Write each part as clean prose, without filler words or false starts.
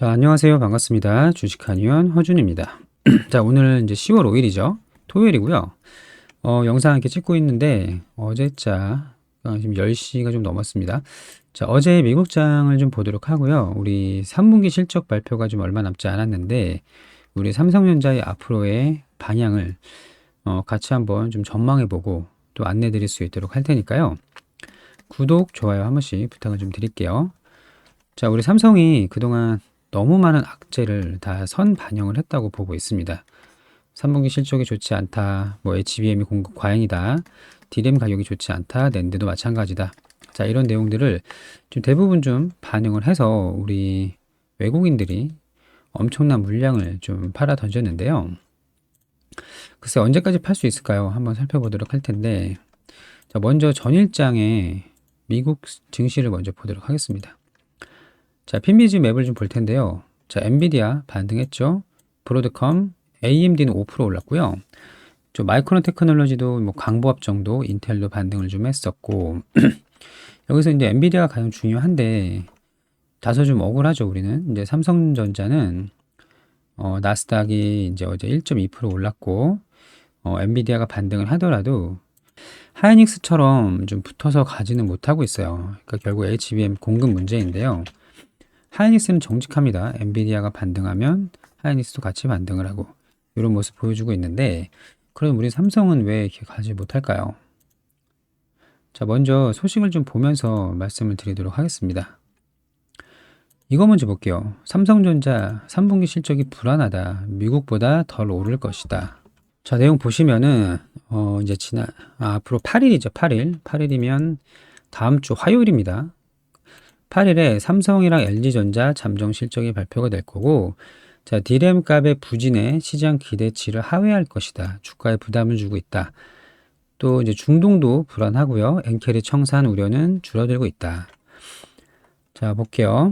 자, 안녕하세요. 반갑습니다. 주식한의원 허준입니다. 자, 오늘 이제 10월 5일이죠. 토요일이고요. 영상 이렇게 찍고 있는데 어제자 지금 10시가 좀 넘었습니다. 자, 어제 미국장을 좀 보도록 하고요. 우리 3분기 실적 발표가 좀 얼마 남지 않았는데 우리 삼성전자의 앞으로의 방향을 같이 한번 좀 전망해보고 또 안내드릴 수 있도록 할 테니까요. 구독, 좋아요 한 번씩 부탁을 좀 드릴게요. 자, 우리 삼성이 그동안 너무 많은 악재를 다 선 반영을 했다고 보고 있습니다. 3분기 실적이 좋지 않다, 뭐 HBM이 공급 과잉이다, DRAM 가격이 좋지 않다, 낸드도 마찬가지다. 자, 이런 내용들을 좀 대부분 좀 반영을 해서 우리 외국인들이 엄청난 물량을 좀 팔아 던졌는데요. 글쎄 언제까지 팔 수 있을까요? 한번 살펴보도록 할 텐데, 자, 먼저 전일장의 미국 증시를 먼저 보도록 하겠습니다. 자, 핀비즈 맵을 좀 볼 텐데요. 자, 엔비디아 반등했죠. 브로드컴, AMD는 5% 올랐고요. 저 마이크론 테크놀로지도 뭐 강보합 정도, 인텔도 반등을 좀 했었고 여기서 이제 엔비디아가 가장 중요한데 다소 좀 억울하죠. 우리는 이제 삼성전자는 나스닥이 이제 어제 1.2% 올랐고 엔비디아가 반등을 하더라도 하이닉스처럼 좀 붙어서 가지는 못하고 있어요. 그러니까 결국 HBM 공급 문제인데요. 하이닉스는 정직합니다. 엔비디아가 반등하면 하이닉스도 같이 반등을 하고 이런 모습 보여주고 있는데 그럼 우리 삼성은 왜 이렇게 가지 못할까요? 자, 먼저 소식을 좀 보면서 말씀을 드리도록 하겠습니다. 이거 먼저 볼게요. 삼성전자 3분기 실적이 불안하다. 미국보다 덜 오를 것이다. 자, 내용 보시면은 이제 앞으로 8일이죠. 8일이면 다음 주 화요일입니다. 8일에 삼성이랑 LG전자 잠정 실적이 발표가 될 거고, 자, DRAM 값의 부진에 시장 기대치를 하회할 것이다. 주가에 부담을 주고 있다. 또 이제 중동도 불안하고요. 엔켈의 청산 우려는 줄어들고 있다. 자, 볼게요.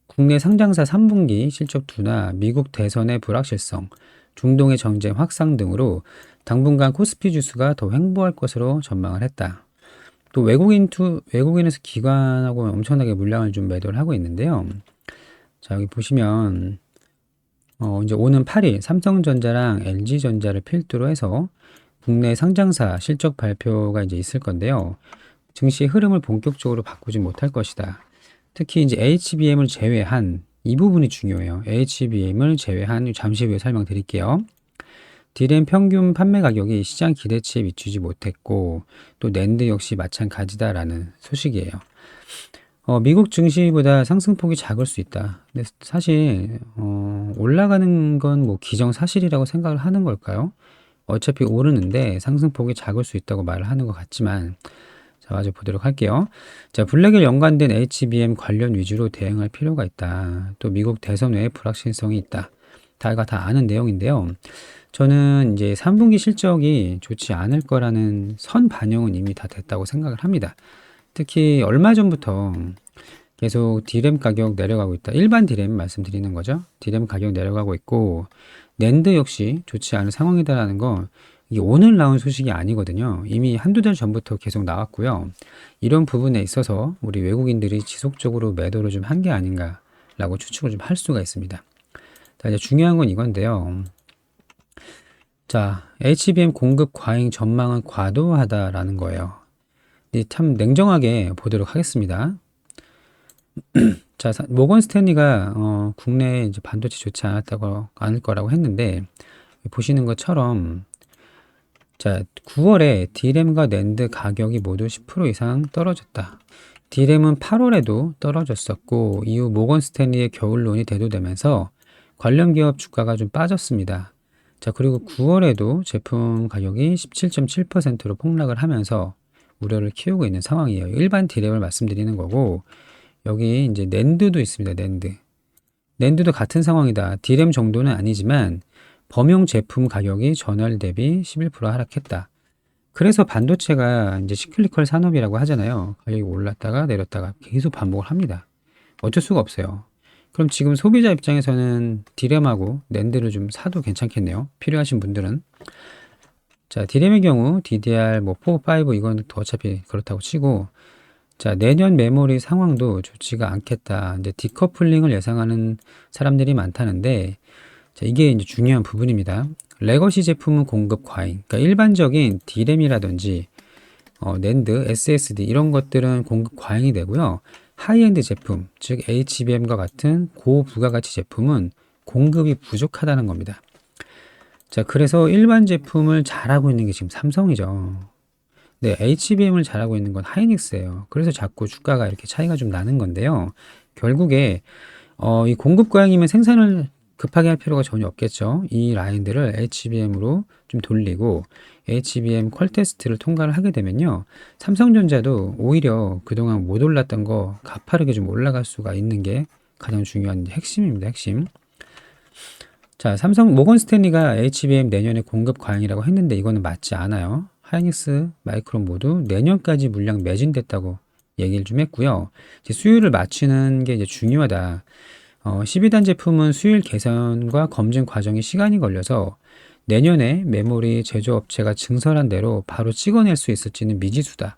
국내 상장사 3분기 실적 둔화, 미국 대선의 불확실성, 중동의 전쟁 확산 등으로 당분간 코스피 지수가 더 횡보할 것으로 전망을 했다. 또 외국인에서 기관하고 엄청나게 물량을 좀 매도를 하고 있는데요. 자, 여기 보시면 이제 오는 8일 삼성전자랑 LG전자를 필두로 해서 국내 상장사 실적 발표가 이제 있을 건데요. 증시의 흐름을 본격적으로 바꾸지 못할 것이다. 특히 이제 HBM을 제외한 이 부분이 중요해요. HBM을 제외한 잠시 후에 설명드릴게요. DRAM 평균 판매 가격이 시장 기대치에 미치지 못했고 또 낸드 역시 마찬가지다라는 소식이에요. 미국 증시보다 상승폭이 작을 수 있다. 근데 사실 올라가는 건 뭐 기정사실이라고 생각을 하는 걸까요? 어차피 오르는데 상승폭이 작을 수 있다고 말을 하는 것 같지만 자, 마저 보도록 할게요. 자, 블랙에 연관된 HBM 관련 위주로 대응할 필요가 있다. 또 미국 대선 외에 불확실성이 있다. 다가 다 아는 내용인데요. 저는 이제 3분기 실적이 좋지 않을 거라는 선 반영은 이미 다 됐다고 생각을 합니다. 특히 얼마 전부터 계속 DRAM 가격 내려가고 있다. 일반 DRAM 말씀드리는 거죠. DRAM 가격 내려가고 있고 낸드 역시 좋지 않은 상황이다라는 거 이게 오늘 나온 소식이 아니거든요. 이미 한두 달 전부터 계속 나왔고요. 이런 부분에 있어서 우리 외국인들이 지속적으로 매도를 좀 한 게 아닌가라고 추측을 좀 할 수가 있습니다. 자, 이제 중요한 건 이건데요. 자, HBM 공급 과잉 전망은 과도하다라는 거예요. 참 냉정하게 보도록 하겠습니다. 자, 모건 스탠리가 국내에 이제 반도체 좋지 않을 거라고 했는데 보시는 것처럼 자, 9월에 DRAM과 낸드 가격이 모두 10% 이상 떨어졌다. DRAM은 8월에도 떨어졌었고 이후 모건 스탠리의 겨울론이 대두되면서 관련 기업 주가가 좀 빠졌습니다. 자, 그리고 9월에도 제품 가격이 17.7%로 폭락을 하면서 우려를 키우고 있는 상황이에요. 일반 DRAM을 말씀드리는 거고 여기 이제 낸드도 있습니다. 낸드도 같은 상황이다. DRAM 정도는 아니지만 범용 제품 가격이 전월 대비 11% 하락했다. 그래서 반도체가 이제 시클리컬 산업이라고 하잖아요. 가격이 올랐다가 내렸다가 계속 반복을 합니다. 어쩔 수가 없어요. 그럼 지금 소비자 입장에서는 DRAM하고 낸드를 좀 사도 괜찮겠네요. 필요하신 분들은. 자, DRAM의 경우 DDR 뭐 4, 5 이건 더 어차피 그렇다고 치고 자, 내년 메모리 상황도 좋지가 않겠다. 이제 디커플링을 예상하는 사람들이 많다는데, 자, 이게 이제 중요한 부분입니다. 레거시 제품은 공급 과잉. 그러니까 일반적인 D램이라든지 낸드, SSD 이런 것들은 공급 과잉이 되고요. 하이엔드 제품, 즉 HBM과 같은 고부가가치 제품은 공급이 부족하다는 겁니다. 자, 그래서 일반 제품을 잘하고 있는 게 지금 삼성이죠. 네, HBM을 잘하고 있는 건 하이닉스예요. 그래서 자꾸 주가가 이렇게 차이가 좀 나는 건데요. 결국에 이 공급 과잉이면 생산을 급하게 할 필요가 전혀 없겠죠. 이 라인들을 HBM으로 좀 돌리고 HBM 퀄 테스트를 통과를 하게 되면요. 삼성전자도 오히려 그동안 못 올랐던 거 가파르게 좀 올라갈 수가 있는 게 가장 중요한 핵심입니다. 핵심. 자, 삼성 모건 스탠리가 HBM 내년에 공급 과잉이라고 했는데 이거는 맞지 않아요. 하이닉스, 마이크론 모두 내년까지 물량 매진됐다고 얘기를 좀 했고요. 이제 수요를 맞추는 게 이제 중요하다. 12단 제품은 수율 개선과 검증 과정이 시간이 걸려서 내년에 메모리 제조업체가 증설한 대로 바로 찍어낼 수 있을지는 미지수다.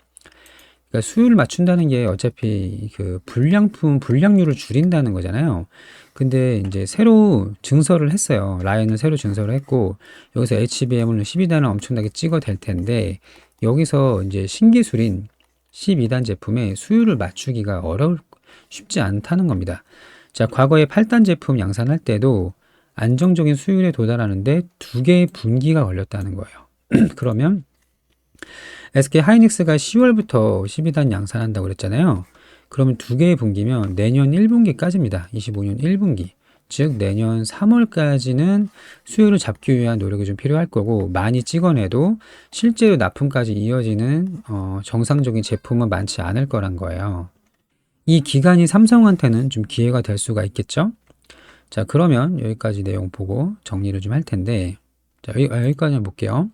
그러니까 수율을 맞춘다는 게 어차피 그 불량률을 줄인다는 거잖아요. 근데 이제 새로 증설을 했어요. 라인을 새로 증설을 했고 여기서 HBM을 12단을 엄청나게 찍어댈 텐데 여기서 이제 신기술인 12단 제품의 수율을 맞추기가 쉽지 않다는 겁니다. 자, 과거에 8단 제품 양산할 때도 안정적인 수율에 도달하는데 2개의 분기가 걸렸다는 거예요. 그러면 SK 하이닉스가 10월부터 12단 양산한다고 그랬잖아요. 그러면 2개의 분기면 내년 1분기까지입니다. 25년 1분기. 즉 내년 3월까지는 수요를 잡기 위한 노력이 좀 필요할 거고 많이 찍어내도 실제로 납품까지 이어지는 정상적인 제품은 많지 않을 거란 거예요. 이 기간이 삼성한테는 좀 기회가 될 수가 있겠죠? 자, 그러면 여기까지 내용 보고 정리를 좀 할 텐데, 자, 여기까지 볼게요.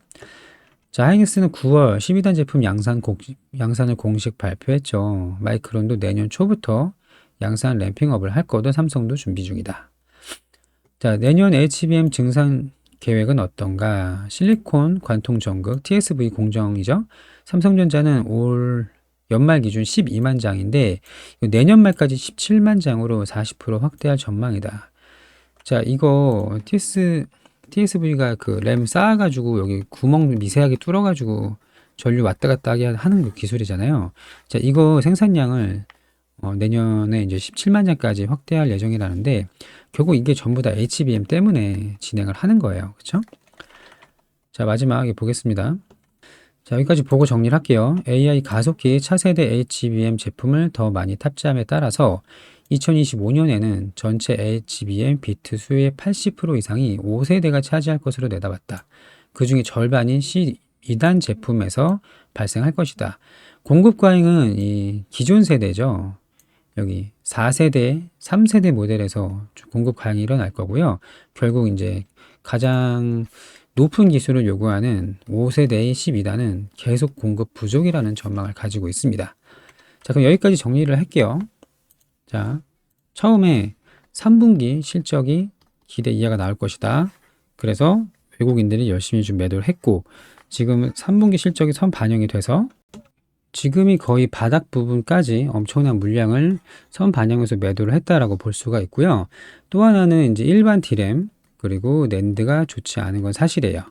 자, 하이닉스는 9월 12단 제품 양산을 공식 발표했죠. 마이크론도 내년 초부터 양산 램핑업을 할 거도 삼성도 준비 중이다. 자, 내년 HBM 증산 계획은 어떤가? 실리콘 관통 전극 TSV 공정이죠. 삼성전자는 올 연말 기준 12만 장인데 내년 말까지 17만 장으로 40% 확대할 전망이다. 자, 이거 TSV가 그 램 쌓아가지고 여기 구멍 미세하게 뚫어가지고 전류 왔다 갔다 하게 하는 그 기술이잖아요. 자, 이거 생산량을 내년에 이제 17만 장까지 확대할 예정이라는데 결국 이게 전부 다 HBM 때문에 진행을 하는 거예요. 그렇죠? 자, 마지막에 보겠습니다. 자, 여기까지 보고 정리를 할게요. AI 가속기 차세대 HBM 제품을 더 많이 탑재함에 따라서 2025년에는 전체 HBM 비트 수요의 80% 이상이 5세대가 차지할 것으로 내다봤다. 그 중에 절반이 C2단 제품에서 발생할 것이다. 공급 과잉은 이 기존 세대죠. 여기 4세대, 3세대 모델에서 공급 과잉이 일어날 거고요. 결국 이제 가장 높은 기술을 요구하는 5세대의 12단은 계속 공급 부족이라는 전망을 가지고 있습니다. 자, 그럼 여기까지 정리를 할게요. 자, 처음에 3분기 실적이 기대 이하가 나올 것이다. 그래서 외국인들이 열심히 좀 매도를 했고 지금 3분기 실적이 선 반영이 돼서 지금이 거의 바닥 부분까지 엄청난 물량을 선 반영해서 매도를 했다라고 볼 수가 있고요. 또 하나는 이제 일반 D램 그리고 낸드가 좋지 않은 건 사실이에요.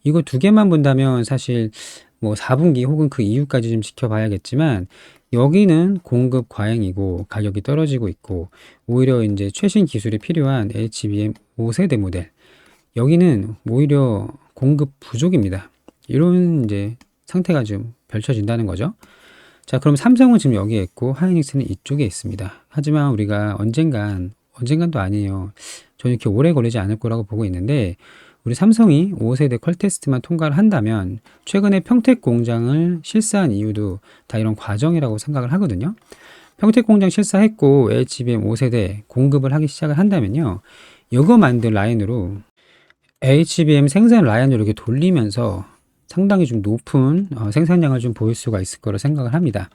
이거 두 개만 본다면 사실 뭐 4분기 혹은 그 이후까지 좀 지켜봐야겠지만 여기는 공급 과잉이고 가격이 떨어지고 있고 오히려 이제 최신 기술이 필요한 HBM 5세대 모델 여기는 오히려 공급 부족입니다. 이런 이제 상태가 좀 펼쳐진다는 거죠. 자, 그럼 삼성은 지금 여기에 있고 하이닉스는 이쪽에 있습니다. 하지만 우리가 언젠간도 아니에요. 저는 이렇게 오래 걸리지 않을 거라고 보고 있는데 우리 삼성이 5세대 퀄 테스트만 통과를 한다면 최근에 평택 공장을 실사한 이유도 다 이런 과정이라고 생각을 하거든요. 평택 공장 실사했고 HBM 5세대 공급을 하기 시작을 한다면요. 이거 만든 라인으로 HBM 생산 라인을 이렇게 돌리면서 상당히 좀 높은 생산량을 좀 보일 수가 있을 거로 생각을 합니다.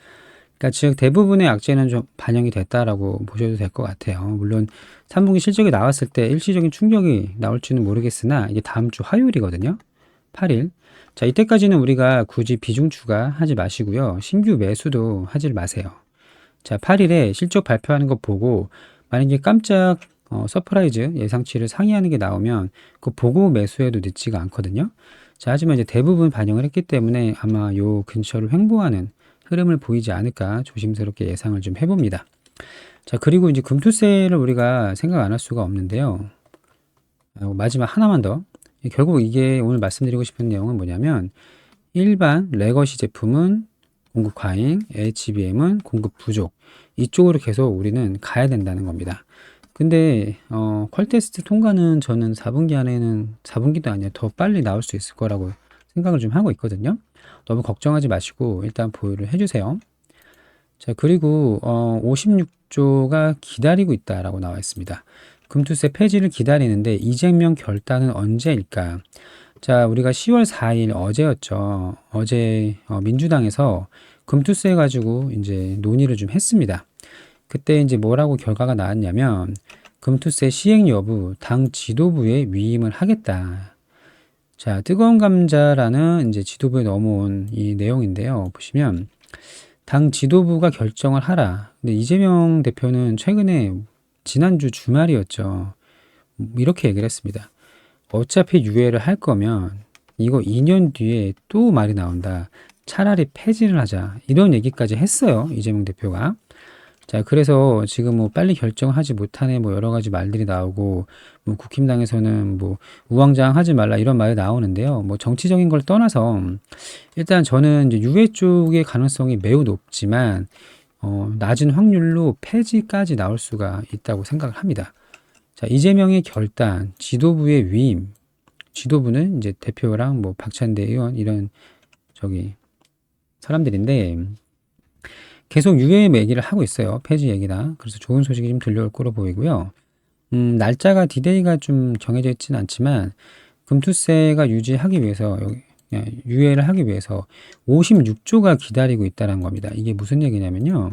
그러니까 즉 대부분의 악재는 좀 반영이 됐다라고 보셔도 될 것 같아요. 물론 3분기 실적이 나왔을 때 일시적인 충격이 나올지는 모르겠으나 이게 다음 주 화요일이거든요. 8일. 자, 이때까지는 우리가 굳이 비중 추가하지 마시고요. 신규 매수도 하지 마세요. 자, 8일에 실적 발표하는 거 보고 만약에 깜짝 서프라이즈 예상치를 상회하는 게 나오면 그 보고 매수해도 늦지가 않거든요. 자, 하지만 이제 대부분 반영을 했기 때문에 아마 요 근처를 횡보하는 흐름을 보이지 않을까 조심스럽게 예상을 좀 해봅니다. 자, 그리고 이제 금투세를 우리가 생각 안 할 수가 없는데요. 마지막 하나만 더. 결국 이게 오늘 말씀드리고 싶은 내용은 뭐냐면 일반 레거시 제품은 공급 과잉, HBM은 공급 부족. 이쪽으로 계속 우리는 가야 된다는 겁니다. 근데 퀄테스트 통과는 저는 4분기 안에는 4분기도 아니라 더 빨리 나올 수 있을 거라고 생각을 좀 하고 있거든요. 너무 걱정하지 마시고 일단 보유를 해주세요. 자, 그리고 56조가 기다리고 있다라고 나와 있습니다. 금투세 폐지를 기다리는데 이재명 결단은 언제일까? 자, 우리가 10월 4일 어제였죠. 어제 민주당에서 금투세 가지고 이제 논의를 좀 했습니다. 그때 이제 뭐라고 결과가 나왔냐면 금투세 시행 여부 당 지도부에 위임을 하겠다. 자, 뜨거운 감자라는 이제 지도부에 넘어온 이 내용인데요. 보시면 당 지도부가 결정을 하라. 근데 이재명 대표는 최근에 지난주 주말이었죠. 이렇게 얘기를 했습니다. 어차피 유예를 할 거면 이거 2년 뒤에 또 말이 나온다. 차라리 폐지를 하자. 이런 얘기까지 했어요. 이재명 대표가. 자, 그래서 지금 뭐 빨리 결정하지 못하네 뭐 여러 가지 말들이 나오고 뭐 국힘당에서는 뭐 우왕좌왕하지 말라 이런 말이 나오는데요. 뭐 정치적인 걸 떠나서 일단 저는 이제 유해 쪽의 가능성이 매우 높지만 낮은 확률로 폐지까지 나올 수가 있다고 생각을 합니다. 자, 이재명의 결단, 지도부의 위임, 지도부는 이제 대표랑 뭐 박찬대 의원 이런 사람들인데 계속 유예 얘기를 하고 있어요. 폐지 얘기다. 그래서 좋은 소식이 좀 들려올 거로 보이고요. 날짜가 디데이가 좀 정해져 있지는 않지만 금투세가 유지하기 위해서 유예를 하기 위해서 56조가 기다리고 있다는 겁니다. 이게 무슨 얘기냐면요.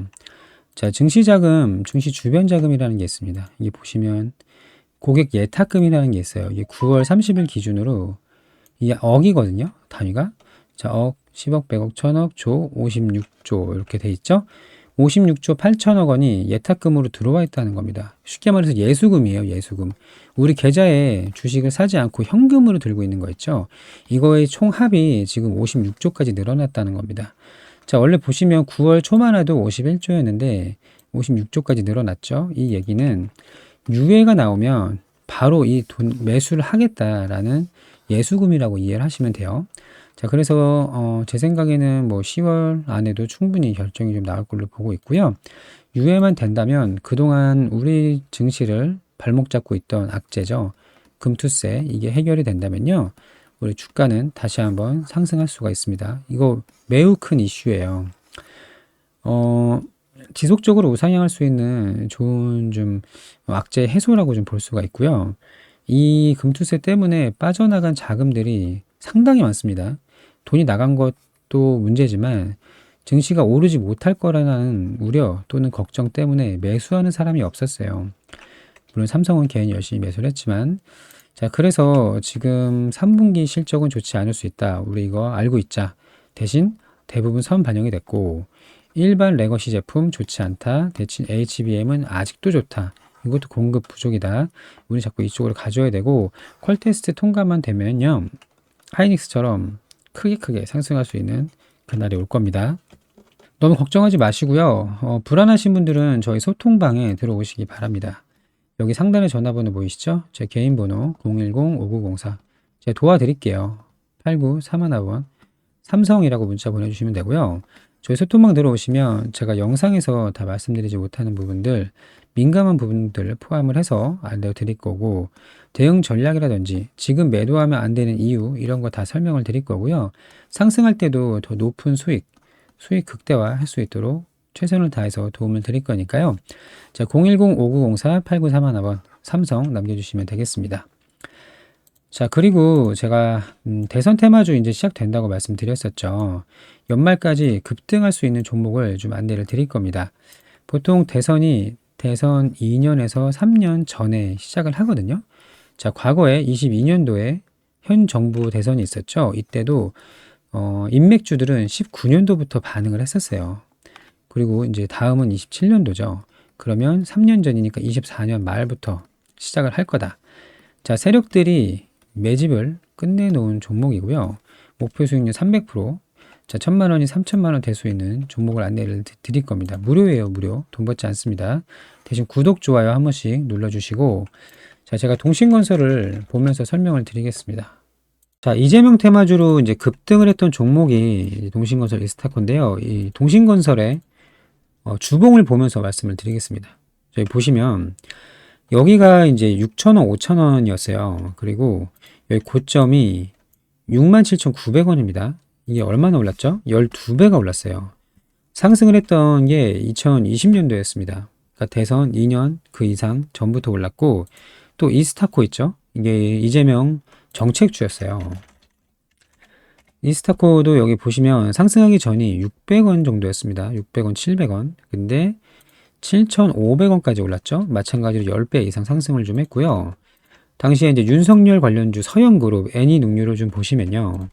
자, 증시자금, 증시 주변 자금이라는 게 있습니다. 이게 보시면 고객 예탁금이라는 게 있어요. 이게 9월 30일 기준으로 이게 억이거든요. 단위가. 자, 억, 10억, 100억, 1000억, 조, 56조 이렇게 돼 있죠. 56조 8천억 원이 예탁금으로 들어와 있다는 겁니다. 쉽게 말해서 예수금이에요. 예수금. 우리 계좌에 주식을 사지 않고 현금으로 들고 있는 거 있죠. 이거의 총합이 지금 56조까지 늘어났다는 겁니다. 자, 원래 보시면 9월 초만 해도 51조였는데 56조까지 늘어났죠. 이 얘기는 유예가 나오면 바로 이 돈 매수를 하겠다라는 예수금이라고 이해를 하시면 돼요. 자, 그래서 제 생각에는 뭐 10월 안에도 충분히 결정이 좀 나올 걸로 보고 있고요. 유예만 된다면 그동안 우리 증시를 발목 잡고 있던 악재죠. 금투세 이게 해결이 된다면요. 우리 주가는 다시 한번 상승할 수가 있습니다. 이거 매우 큰 이슈예요. 지속적으로 우상향할 수 있는 좋은 좀 악재 해소라고 좀 볼 수가 있고요. 이 금투세 때문에 빠져나간 자금들이 상당히 많습니다. 돈이 나간 것도 문제지만 증시가 오르지 못할 거라는 우려 또는 걱정 때문에 매수하는 사람이 없었어요. 물론 삼성은 개인 열심히 매수를 했지만 자, 그래서 지금 3분기 실적은 좋지 않을 수 있다. 우리 이거 알고 있자. 대신 대부분 선 반영이 됐고 일반 레거시 제품 좋지 않다. 대신 HBM은 아직도 좋다. 이것도 공급 부족이다. 우리 자꾸 이쪽으로 가져야 되고 퀄테스트 통과만 되면요. 하이닉스처럼 크게 상승할 수 있는 그날이 올 겁니다. 너무 걱정하지 마시고요. 불안하신 분들은 저희 소통방에 들어오시기 바랍니다. 여기 상단에 전화번호 보이시죠? 제 개인 번호 010-5904 제가 도와드릴게요. 8931번 삼성이라고 문자 보내주시면 되고요. 저희 소통방 들어오시면 제가 영상에서 다 말씀드리지 못하는 부분들, 민감한 부분들을 포함을 해서 알려드릴 거고 대응 전략이라든지 지금 매도하면 안 되는 이유 이런 거 다 설명을 드릴 거고요. 상승할 때도 더 높은 수익 극대화 할 수 있도록 최선을 다해서 도움을 드릴 거니까요. 자, 010-5904-8931번 삼성 남겨주시면 되겠습니다. 자, 그리고 제가 대선 테마주 이제 시작된다고 말씀드렸었죠. 연말까지 급등할 수 있는 종목을 좀 안내를 드릴 겁니다. 보통 대선 2년에서 3년 전에 시작을 하거든요. 자, 과거에 22년도에 현 정부 대선이 있었죠. 이때도 인맥주들은 19년도부터 반응을 했었어요. 그리고 이제 다음은 27년도죠. 그러면 3년 전이니까 24년 말부터 시작을 할 거다. 자, 세력들이 매집을 끝내놓은 종목이고요. 목표 수익률 300%. 자, 1,000만 원이 3,000만 원 될 수 있는 종목을 안내를 드릴 겁니다. 무료예요, 무료. 돈 받지 않습니다. 대신 구독, 좋아요 한 번씩 눌러주시고, 자, 제가 동신건설을 보면서 설명을 드리겠습니다. 자, 이재명 테마주로 이제 급등을 했던 종목이 동신건설 이스타코인데요. 이 동신건설의 주봉을 보면서 말씀을 드리겠습니다. 저희 보시면 여기가 이제 6,000원, 5,000원이었어요. 그리고 여기 고점이 67,900원입니다. 이게 얼마나 올랐죠? 12배가 올랐어요. 상승을 했던 게 2020년도였습니다. 그러니까 대선 2년 그 이상 전부터 올랐고, 또 이스타코 있죠? 이게 이재명 정책주였어요. 이스타코도 여기 보시면 상승하기 전이 600원 정도였습니다. 600원, 700원. 근데 7,500원까지 올랐죠. 마찬가지로 10배 이상 상승을 좀 했고요. 당시에 이제 윤석열 관련주 서현그룹, 애니눅류를 좀 보시면요.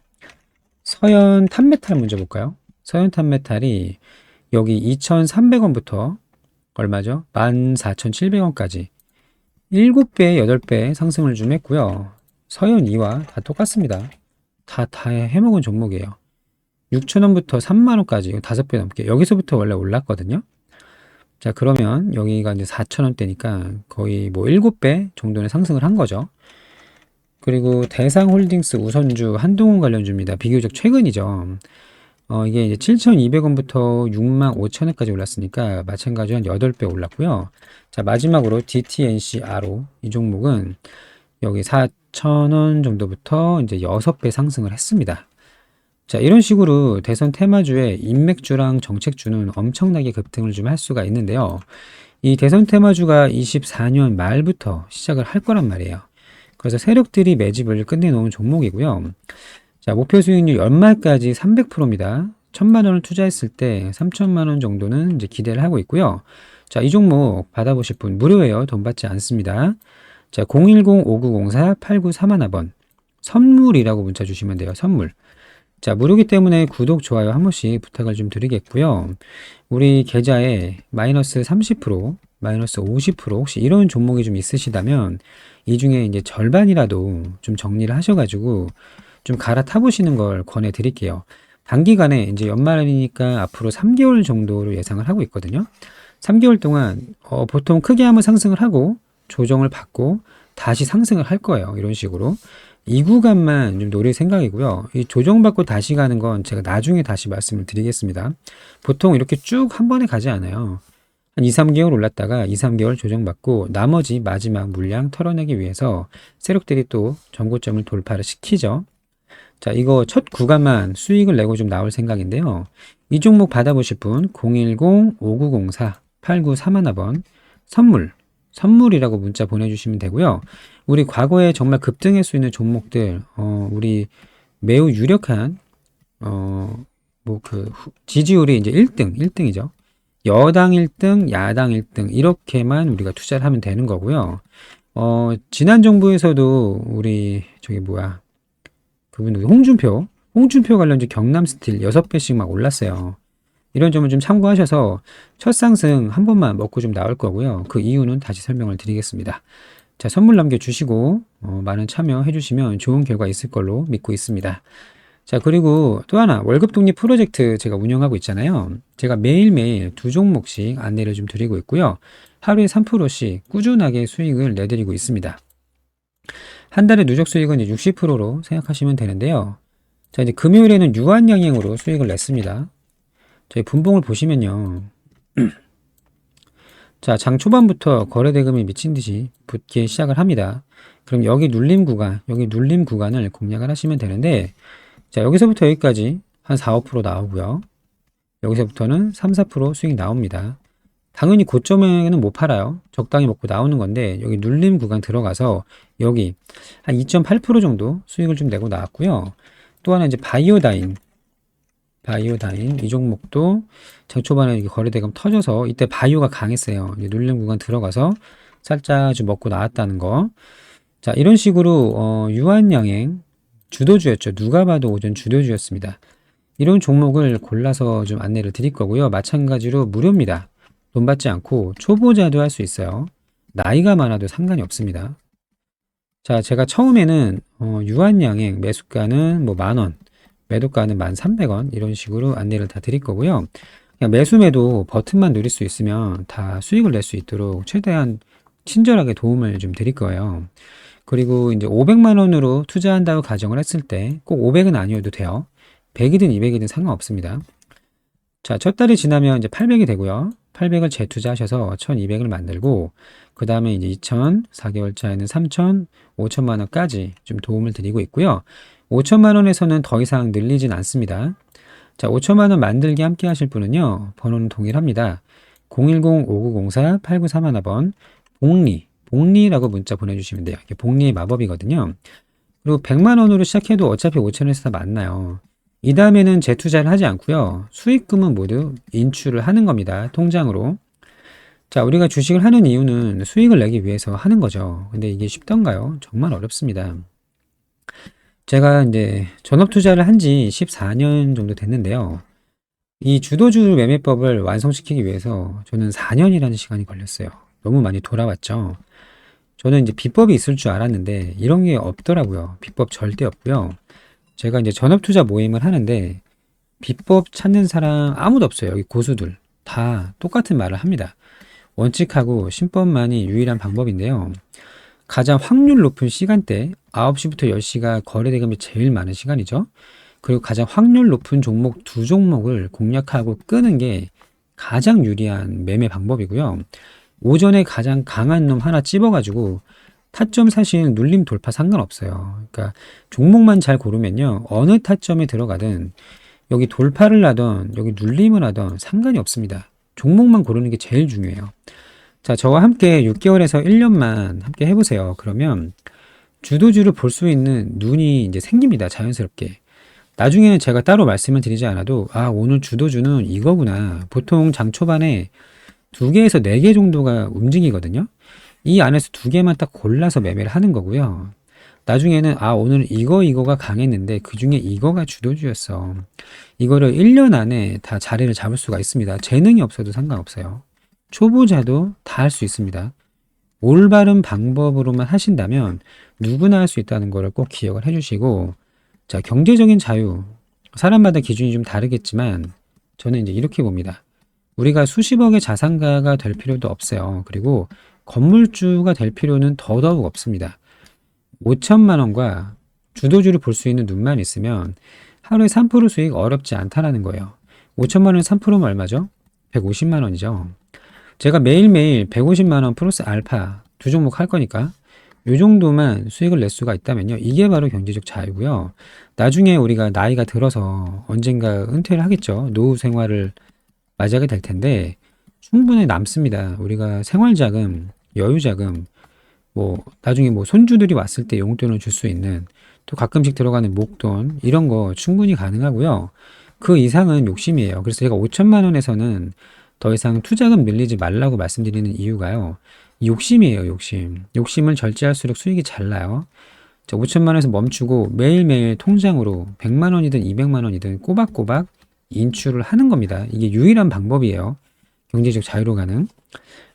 서현 탄메탈 먼저 볼까요? 서현 탄메탈이 여기 2,300원부터 얼마죠? 14,700원까지 7배, 8배 상승을 좀 했고요. 서현 2와 다 똑같습니다. 다 해먹은 종목이에요. 6,000원부터 3만원까지 5배 넘게 여기서부터 원래 올랐거든요. 자, 그러면 여기가 이제 4,000원대니까 거의 뭐 7배 정도는 상승을 한 거죠. 그리고 대상홀딩스 우선주 한동훈 관련주입니다. 비교적 최근이죠. 이게 이제 7,200원부터 65,000원까지 올랐으니까 마찬가지로 한 8배 올랐고요. 자, 마지막으로 DTNC 아로 이 종목은 여기 4,000원 정도부터 이제 6배 상승을 했습니다. 자, 이런 식으로 대선 테마주의 인맥주랑 정책주는 엄청나게 급등을 좀 할 수가 있는데요. 이 대선 테마주가 24년 말부터 시작을 할 거란 말이에요. 그래서 세력들이 매집을 끝내놓은 종목이고요. 자, 목표 수익률 연말까지 300%입니다. 1,000만 원을 투자했을 때 3,000만 원 정도는 이제 기대를 하고 있고요. 자, 이 종목 받아보실 분 무료예요. 돈 받지 않습니다. 자, 010-5904-8931번 선물이라고 문자 주시면 돼요. 선물. 자, 무료기 때문에 구독, 좋아요 한 번씩 부탁을 좀 드리겠고요. 우리 계좌에 마이너스 30%, 마이너스 50% 혹시 이런 종목이 좀 있으시다면 이 중에 이제 절반이라도 좀 정리를 하셔가지고 좀 갈아타 보시는 걸 권해 드릴게요. 단기간에 이제 연말이니까 앞으로 3개월 정도로 예상을 하고 있거든요. 3개월 동안 보통 크게 한번 상승을 하고 조정을 받고 다시 상승을 할 거예요. 이런 식으로. 이 구간만 좀 노릴 생각이고요. 이 조정받고 다시 가는 건 제가 나중에 다시 말씀을 드리겠습니다. 보통 이렇게 쭉 한 번에 가지 않아요. 한 2, 3개월 올랐다가 2, 3개월 조정받고 나머지 마지막 물량 털어내기 위해서 세력들이 또 전고점을 돌파를 시키죠. 자, 이거 첫 구간만 수익을 내고 좀 나올 생각인데요. 이 종목 받아보실 분 010-5904-8931번 선물이라고 문자 보내주시면 되고요. 우리 과거에 정말 급등할 수 있는 종목들, 우리 매우 유력한, 지지율이 이제 1등이죠. 여당 1등, 야당 1등, 이렇게만 우리가 투자를 하면 되는 거고요. 지난 정부에서도 그분 홍준표 관련주 경남스틸 6배씩 막 올랐어요. 이런 점을 좀 참고하셔서 첫 상승 한 번만 먹고 좀 나올 거고요. 그 이유는 다시 설명을 드리겠습니다. 자, 선물 남겨주시고 많은 참여해 주시면 좋은 결과 있을 걸로 믿고 있습니다. 자, 그리고 또 하나 월급 독립 프로젝트 제가 운영하고 있잖아요. 제가 매일매일 2종목씩 안내를 좀 드리고 있고요. 하루에 3%씩 꾸준하게 수익을 내드리고 있습니다. 한 달에 누적 수익은 이제 60%로 생각하시면 되는데요. 자, 이제 금요일에는 유한양행으로 수익을 냈습니다. 저희 분봉을 보시면요. 자, 장 초반부터 거래 대금이 미친 듯이 붙기 시작을 합니다. 그럼 여기 눌림 구간을 공략을 하시면 되는데, 자, 여기서부터 여기까지 한 4, 5% 나오고요. 여기서부터는 3, 4% 수익 나옵니다. 당연히 고점에는 못 팔아요. 적당히 먹고 나오는 건데, 여기 눌림 구간 들어가서 여기 한 2.8% 정도 수익을 좀 내고 나왔고요. 또 하나 이제 바이오다인 이 종목도 장 초반에 거래 대금 터져서 이때 바이오가 강했어요. 이제 눌림 구간 들어가서 살짝 좀 먹고 나왔다는 거. 자, 이런 식으로 유한양행 주도주였죠. 누가 봐도 오전 주도주였습니다. 이런 종목을 골라서 좀 안내를 드릴 거고요. 마찬가지로 무료입니다. 돈 받지 않고 초보자도 할 수 있어요. 나이가 많아도 상관이 없습니다. 자, 제가 처음에는 유한양행 매수가는 뭐 10,000원, 매도가는 1,300원 이런 식으로 안내를 다 드릴 거고요. 그냥 매수 매도 버튼만 누릴 수 있으면 다 수익을 낼 수 있도록 최대한 친절하게 도움을 좀 드릴 거예요. 그리고 이제 500만 원으로 투자한다고 가정을 했을 때 꼭 500은 아니어도 돼요. 100이든 200이든 상관없습니다. 자, 첫 달이 지나면 이제 800이 되고요. 800을 재투자하셔서 1200을 만들고, 그 다음에 이제 2000, 4개월차에는 3000, 5천만 원까지 좀 도움을 드리고 있고요. 5천만 원에서는 더 이상 늘리진 않습니다. 자, 5천만 원 만들기 함께 하실 분은요, 번호는 동일합니다. 010-5904-8931번, 복리라고 문자 보내주시면 돼요. 이게 복리의 마법이거든요. 그리고 100만 원으로 시작해도 어차피 5천원에서 다 만나요. 이 다음에는 재투자를 하지 않고요. 수익금은 모두 인출을 하는 겁니다. 통장으로. 자, 우리가 주식을 하는 이유는 수익을 내기 위해서 하는 거죠. 근데 이게 쉽던가요? 정말 어렵습니다. 제가 이제 전업 투자를 한 지 14년 정도 됐는데요. 이 주도주 매매법을 완성시키기 위해서 저는 4년이라는 시간이 걸렸어요. 너무 많이 돌아왔죠. 저는 이제 비법이 있을 줄 알았는데 이런 게 없더라고요. 비법 절대 없고요. 제가 이제 전업 투자 모임을 하는데 비법 찾는 사람 아무도 없어요. 여기 고수들 다 똑같은 말을 합니다. 원칙하고 신법만이 유일한 방법인데요. 가장 확률 높은 시간대 9시부터 10시가 거래 대금이 제일 많은 시간이죠. 그리고 가장 확률 높은 종목 두 종목을 공략하고 끄는 게 가장 유리한 매매 방법이고요. 오전에 가장 강한 놈 하나 찝어가지고 타점 사실 눌림 돌파 상관없어요. 그러니까 종목만 잘 고르면요. 어느 타점에 들어가든 여기 돌파를 하던 여기 눌림을 하던 상관이 없습니다. 종목만 고르는 게 제일 중요해요. 자, 저와 함께 6개월에서 1년만 함께 해보세요. 그러면 주도주를 볼 수 있는 눈이 이제 생깁니다. 자연스럽게. 나중에는 제가 따로 말씀을 드리지 않아도 아, 오늘 주도주는 이거구나. 보통 장 초반에 2개에서 4개 정도가 움직이거든요. 이 안에서 2개만 딱 골라서 매매를 하는 거고요. 나중에는 아, 오늘 이거가 강했는데 그 중에 이거가 주도주였어. 이거를 1년 안에 다 자리를 잡을 수가 있습니다. 재능이 없어도 상관없어요. 초보자도 다 할 수 있습니다. 올바른 방법으로만 하신다면 누구나 할 수 있다는 거를 꼭 기억을 해주시고, 자, 경제적인 자유. 사람마다 기준이 좀 다르겠지만 저는 이제 이렇게 봅니다. 우리가 수십억의 자산가가 될 필요도 없어요. 그리고 건물주가 될 필요는 더더욱 없습니다. 5천만 원과 주도주를 볼 수 있는 눈만 있으면 하루에 3% 수익 어렵지 않다라는 거예요. 5천만 원 3%면 얼마죠? 150만 원이죠. 제가 매일매일 150만 원 플러스 알파 두 종목 할 거니까 이 정도만 수익을 낼 수가 있다면요. 이게 바로 경제적 자유고요. 나중에 우리가 나이가 들어서 언젠가 은퇴를 하겠죠. 노후 생활을 맞이하게 될 텐데 충분히 남습니다. 우리가 생활자금, 여유자금, 뭐 나중에 뭐 손주들이 왔을 때 용돈을 줄 수 있는 또 가끔씩 들어가는 목돈 이런 거 충분히 가능하고요. 그 이상은 욕심이에요. 그래서 제가 5천만 원에서는 더 이상 투자금 늘리지 말라고 말씀드리는 이유가요. 욕심이에요, 욕심. 욕심을 절제할수록 수익이 잘 나요. 5천만 원에서 멈추고 매일매일 통장으로 100만 원이든 200만 원이든 꼬박꼬박 인출을 하는 겁니다. 이게 유일한 방법이에요. 경제적 자유로 가는.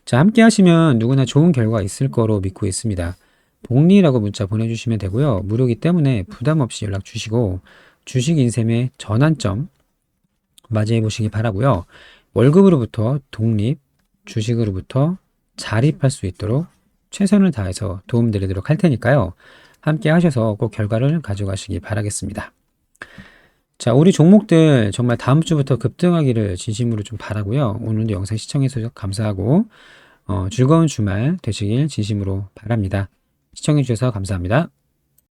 자, 함께 하시면 누구나 좋은 결과가 있을 거로 믿고 있습니다. 복리라고 문자 보내주시면 되고요. 무료이기 때문에 부담 없이 연락 주시고 주식 인생의 전환점 맞이해 보시기 바라고요. 월급으로부터 독립, 주식으로부터 자립할 수 있도록 최선을 다해서 도움드리도록 할 테니까요. 함께 하셔서 꼭 결과를 가져가시기 바라겠습니다. 자, 우리 종목들 정말 다음 주부터 급등하기를 진심으로 좀 바라고요. 오늘도 영상 시청해주셔서 감사하고 즐거운 주말 되시길 진심으로 바랍니다. 시청해주셔서 감사합니다.